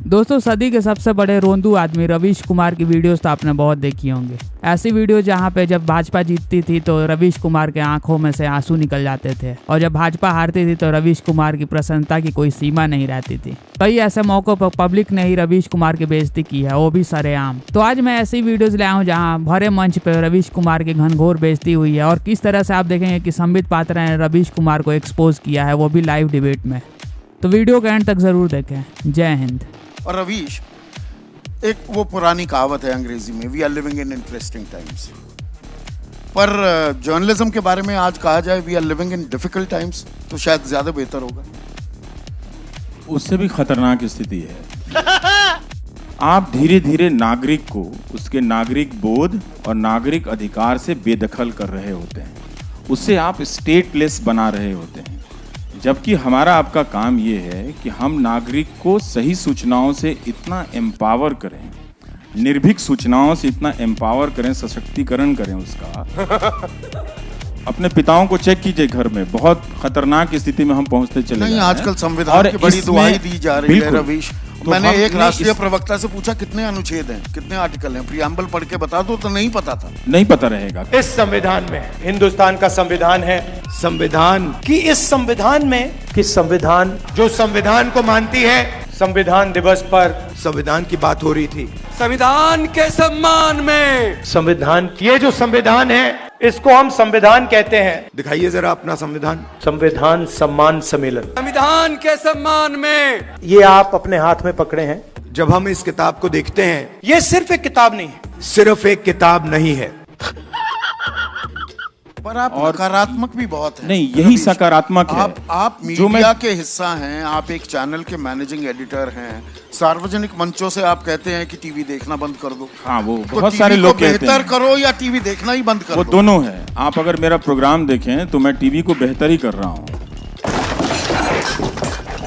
दोस्तों, सदी के सबसे बड़े रोंदू आदमी रवीश कुमार की वीडियोस तो आपने बहुत देखी होंगी। ऐसी वीडियो जहां पे जब भाजपा जीतती थी तो रवीश कुमार के आंखों में से आंसू निकल जाते थे, और जब भाजपा हारती थी तो रवीश कुमार की प्रसन्नता की कोई सीमा नहीं रहती थी। कई ऐसे मौकों पर पब्लिक ने ही रवीश कुमार की बेइज्जती की है, वो भी सरेआम। तो आज मैं ऐसी वीडियोज लाया हूँ जहाँ भरे मंच पे रवीश कुमार की घनघोर बेइज्जती हुई है, और किस तरह से आप देखेंगे कि संबित पात्रा ने रवीश कुमार को एक्सपोज किया है, वो भी लाइव डिबेट में। तो वीडियो के एंड तक जरूर देखें। जय हिंद। और रवीश, एक वो पुरानी कहावत है अंग्रेजी में, we are living in interesting times, पर जर्नलिज्म के बारे में आज कहा जाए we are living in difficult times तो शायद ज्यादा बेहतर होगा। उससे भी खतरनाक स्थिति है। आप धीरे धीरे नागरिक को उसके नागरिक बोध और नागरिक अधिकार से बेदखल कर रहे होते हैं, उससे आप स्टेटलेस बना रहे होते हैं। जबकि हमारा आपका काम ये है कि हम नागरिक को सही सूचनाओं से इतना एम्पावर करें, निर्भीक सूचनाओं से इतना एम्पावर करें, सशक्तिकरण करें उसका। अपने पिताओं को चेक कीजिए, घर में बहुत खतरनाक स्थिति में हम पहुंचते चले नहीं, आजकल संविधान की बड़ी दुहाई दी जा रही है रवीश। तो मैंने एक राष्ट्रीय प्रवक्ता से पूछा कितने अनुच्छेद हैं, कितने आर्टिकल हैं, प्रियम्बल पढ़ के बता दो, तो नहीं पता था। नहीं पता रहेगा। इस संविधान में, हिंदुस्तान का संविधान है, संविधान की इस संविधान में, किस संविधान जो संविधान को मानती है, संविधान दिवस पर संविधान की बात हो रही थी। संविधान के सम्मान में संविधान, ये जो संविधान है इसको हम संविधान कहते हैं। दिखाइए जरा अपना संविधान। संविधान सम्मान सम्मेलन, संविधान के सम्मान में, ये आप अपने हाथ में पकड़े हैं। जब हम इस किताब को देखते हैं, ये सिर्फ एक किताब नहीं है, सिर्फ एक किताब नहीं है, पर आप नकारात्मक भी बहुत है। नहीं, यही सकारात्मक है। आप मीडिया के हिस्सा हैं, आप एक चैनल के मैनेजिंग एडिटर हैं, सार्वजनिक मंचों से आप कहते हैं कि टीवी देखना बंद कर दो। हाँ, वो तो बहुत सारे लोग कहते हैं बेहतर करो या टीवी देखना ही बंद करो। वो दोनों है। आप अगर मेरा प्रोग्राम देखें तो मैं टीवी को बेहतर ही कर रहा हूँ।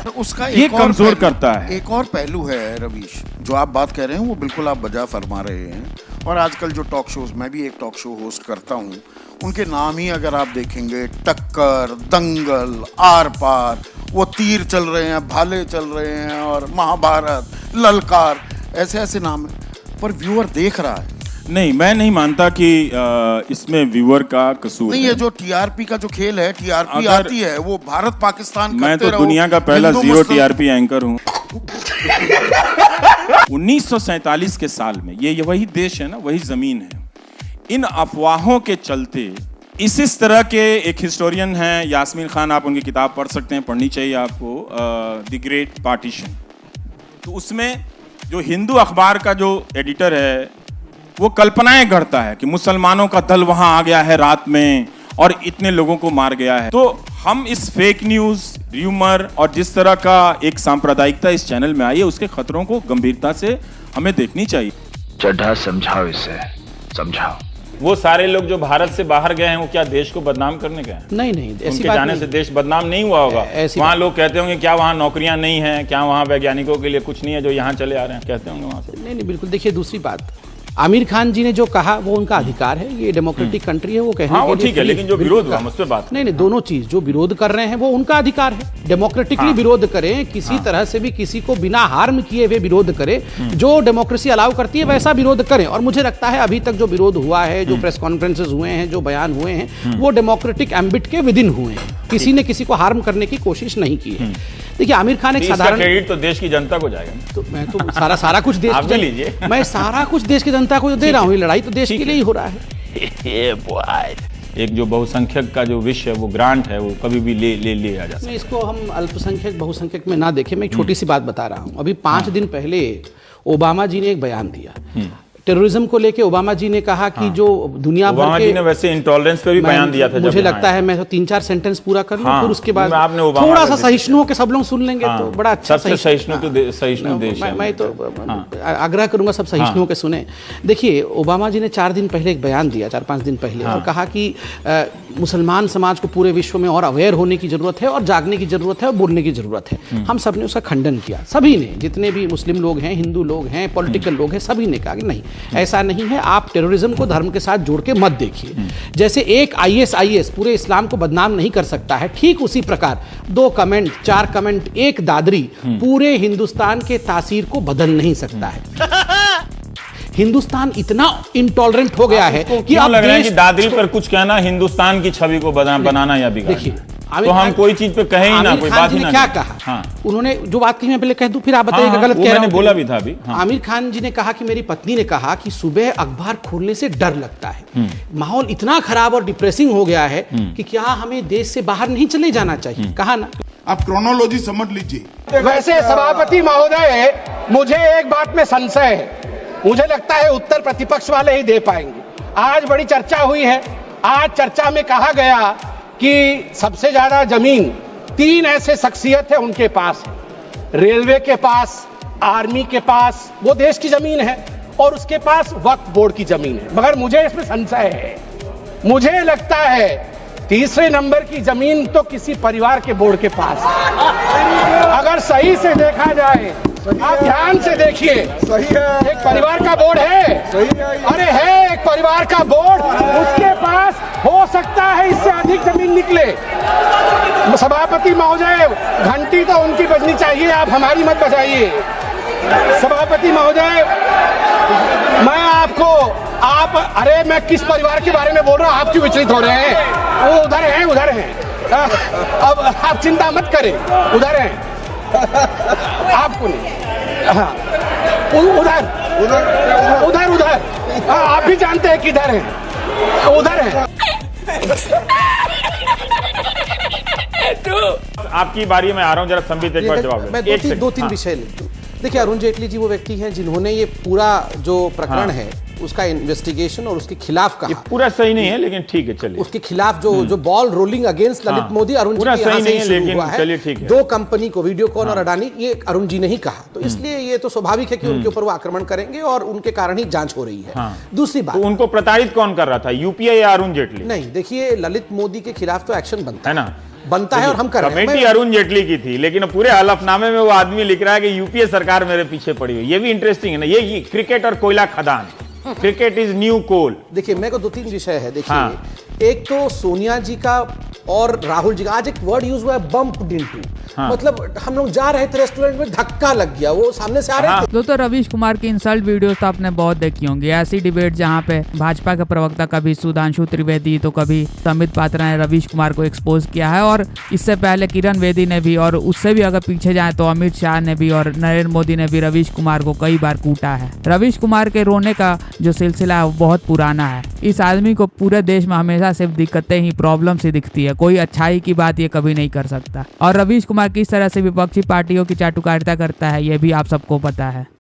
तो उसका ये कमजोर करता है। एक और पहलू है रवीश, जो आप बात कह रहे हैं वो बिल्कुल आप बजा फरमा रहे हैं। और आजकल जो टॉक शोज, मैं भी एक टॉक शो होस्ट करता हूँ, उनके नाम ही अगर आप देखेंगे, टक्कर, दंगल, आर पार, वो तीर चल रहे हैं, भाले चल रहे हैं, और महाभारत, ललकार, ऐसे ऐसे नाम है, पर व्यूअर देख रहा है। नहीं, मैं नहीं मानता कि इसमें व्यूअर का कसूर नहीं, है। ये जो टीआरपी का जो खेल है, टीआरपी आती है, वो भारत पाकिस्तान मैं तो दुनिया का पहला जीरो टीआरपी एंकर हूँ। 1947 के साल में ये वही देश है ना, वही जमीन है। इन अफवाहों के चलते इस तरह के एक हिस्टोरियन हैं यास्मीन खान, आप उनकी किताब पढ़ सकते हैं, पढ़नी चाहिए आपको, द ग्रेट पार्टीशन। तो उसमें जो हिंदू अखबार का जो एडिटर है वो कल्पनाएं गढ़ता है कि मुसलमानों का दल वहां आ गया है रात में और इतने लोगों को मार गया है। तो हम इस फेक न्यूज, र्यूमर और जिस तरह का एक सांप्रदायिकता इस चैनल में आई है, उसके खतरों को गंभीरता से हमें देखनी चाहिए। चड्ढा समझाओ, इसे समझाओ। वो सारे लोग जो भारत से बाहर गए हैं, वो क्या देश को बदनाम करने गए? नहीं, ऐसी उनके बात जाने नहीं। से देश बदनाम नहीं हुआ होगा। वहाँ लोग कहते होंगे क्या वहाँ नौकरियां नहीं हैं, क्या वहाँ वैज्ञानिकों के लिए कुछ नहीं है जो यहाँ चले आ रहे हैं, कहते होंगे वहाँ से। नहीं, बिल्कुल। देखिए, दूसरी बात, आमिर खान जी ने जो कहा वो उनका अधिकार है, ये डेमोक्रेटिक कंट्री है, वो कहने हाँ, वो के लिए ठीक है, लेकिन जो विरोध हुआ मुझ पे बात नहीं, दोनों चीज, जो विरोध कर रहे हैं वो उनका अधिकार है, डेमोक्रेटिकली विरोध करें, किसी तरह से भी किसी को बिना हार्म किए हुए विरोध करें, जो डेमोक्रेसी अलाउ करती है वैसा विरोध करें। और मुझे लगता है अभी तक जो विरोध हुआ है, जो प्रेस कॉन्फ्रेंसेस हुए हैं, जो बयान हुए हैं, वो डेमोक्रेटिक एम्बिट के विदिन हुए हैं, किसी ने किसी को हार्म करने की कोशिश नहीं की है। देखिए, आमिर खान एक साधारण, क्रेडिट तो देश की जनता को जाएगा। तो मैं तो सारा कुछ देश आप भी लीजिए। मैं सारा कुछ देश की जनता को दे रहा हूँ, लड़ाई तो देश के लिए ही हो रहा है। एक जो बहुसंख्यक का जो विषय है, वो ग्रांट है, वो कभी भी ले आ जा सकता है। इसको हम अल्पसंख्यक बहुसंख्यक में ना देखें। मैं एक छोटी सी बात बता रहा हूँ। अभी 5 दिन पहले ओबामा जी ने एक बयान दिया टेररिज्म को लेके। ओबामा जी ने कहा कि जो दुनिया भर के, ओबामा जी ने वैसे इंटॉलरेंस पे भी बयान दिया था। मुझे लगता है मैं तो 3-4 सेंटेंस पूरा कर लूं, फिर उसके बाद थोड़ा सा सहिष्णु होकर सब लोग सुन लेंगे तो बड़ा अच्छा। सबसे सहिष्णु देश है। मैं तो आग्रह करूंगा सब सहिष्णु होकर सुने। देखिए, ओबामा जी ने 4 दिन पहले एक बयान दिया, 4-5 दिन पहले, और कहा कि मुसलमान समाज को पूरे विश्व में और अवेयर होने की जरूरत है और जागने की जरूरत है और बोलने की जरूरत है। हम सब ने उसका खंडन किया, सभी ने, जितने भी मुस्लिम लोग हैं, हिंदू लोग हैं, पॉलिटिकल लोग हैं, सभी ने कहा कि नहीं, ऐसा नहीं है, आप टेररिज्म को धर्म के साथ जोड़ के मत देखिए। जैसे एक ISIS पूरे इस्लाम को बदनाम नहीं कर सकता है, ठीक उसी प्रकार 2 कमेंट, 4 कमेंट, एक दादरी पूरे हिंदुस्तान के तासीर को बदल नहीं सकता है। हिंदुस्तान इतना इंटॉलरेंट हो गया है कि अब लग रहा है कि दादरी पर कुछ कहना हिंदुस्तान की छवि को बनाना या बिगाड़ना। देखिए, तो हम कोई चीज पे कहे ही ना, कोई बात ही ना। क्या कहा? हाँ। उन्होंने जो बात कही मैं पहले कह दूं, फिर आप बताइए गलत कह रहा हूं। मैंने बोला भी था अभी। आमिर खान जी ने कहा कि मेरी पत्नी ने कहा कि सुबह अखबार खोलने से डर लगता है, माहौल इतना खराब और डिप्रेसिंग हो गया है कि क्या हमें देश से बाहर नहीं चले जाना चाहिए। कहा ना, आप क्रोनोलॉजी समझ लीजिए। वैसे सभापति महोदय, मुझे एक बात में संशय है, मुझे लगता है उत्तर प्रतिपक्ष वाले ही दे पाएंगे। आज बड़ी चर्चा हुई है, आज चर्चा में कहा गया कि सबसे ज्यादा जमीन 3 ऐसे शख्सियत है उनके पास, रेलवे के पास, आर्मी के पास, वो देश की जमीन है, और उसके पास वक्फ बोर्ड की जमीन है। मगर मुझे इसमें संशय है, मुझे लगता है तीसरे नंबर की जमीन तो किसी परिवार के बोर्ड के पास है। अगर सही से देखा जाए, आप ध्यान से देखिए, सही है, एक परिवार का बोर्ड है, सही है, अरे है एक परिवार का बोर्ड, उसके पास हो सकता है इससे अधिक जमीन निकले। सभापति महोदय, घंटी तो उनकी बजनी चाहिए, आप हमारी मत बजाइए। सभापति महोदय, मैं आपको, आप, अरे मैं किस परिवार के बारे में बोल रहा हूँ, आप क्यों विचलित हो रहे हैं? वो उधर हैं, उधर हैं। अब आप चिंता मत करें, उधर हैं, आपको नहीं। हाँ, उधर उधर उधर उधर, आप भी जानते हैं किधर हैं, उधर हैं। आपकी बारी में आ रहा हूं, जरा संबित एक बार जवाब मैं 2-3 विषय लेता हूं। देखिए, अरुण जेटली जी वो व्यक्ति हैं जिन्होंने ये पूरा जो प्रकरण है उसका इन्वेस्टिगेशन और उसके खिलाफ कहा। ये पूरा सही नहीं है, लेकिन ठीक है, चलिए। उसके खिलाफ जो ball rolling against Lalit Modi, Arun ji के यहाँ से शुरू हुआ है। चलिए, ठीक है। 2 कंपनी को, वीडियोकॉन और अडानी, ये अरुण जी ने ही कहा, तो इसलिए ये तो स्वाभाविक है कि उनके ऊपर वो आक्रमण करेंगे और उनके कारण ही जांच हो रही है। दूसरी बात, तो उनको प्रताड़ित कौन कर रहा था, यूपीए या अरुण जेटली? नहीं, देखिए, ललित मोदी के खिलाफ तो एक्शन बनता है ना, बनता है और हम कर रहे हैं। कमेटी अरुण जेटली की थी, लेकिन पूरे हलफनामे में वो आदमी लिख रहा है कि यूपीए सरकार मेरे पीछे पड़ी हुई। ये भी इंटरेस्टिंग है ना, ये क्रिकेट और कोयला खदान, क्रिकेट इज न्यू कोल। देखिए, मेरे को 2-3 विषय है। देखिए, एक तो सोनिया जी का और राहुल जी का, आज एक वर्ड यूज हुआ है, बम्प इनटू, मतलब हम लोग जा रहे थे रेस्टोरेंट में, धक्का लग गया, वो सामने से आ रहे थे। तो रवीश कुमार की इंसल्ट वीडियोस तो आपने बहुत देखी होंगी। ऐसी डिबेट जहाँ पे भाजपा के प्रवक्ता कभी सुधांशु त्रिवेदी तो कभी संबित पात्रा ने रवीश कुमार को एक्सपोज किया है, और इससे पहले किरण बेदी ने भी, और उससे भी अगर पीछे जाए तो अमित शाह ने भी और नरेंद्र मोदी ने भी रवीश कुमार को कई बार कूटा है। रवीश कुमार के रोने का जो सिलसिला है वो बहुत पुराना है। इस आदमी को पूरे देश में हमेशा सिर्फ दिक्कतें ही, प्रॉब्लम ही दिखती है, कोई अच्छाई की बात ये कभी नहीं कर सकता। और रवीश कुमार किस तरह से विपक्षी पार्टियों की चाटुकारिता करता है ये भी आप सबको पता है।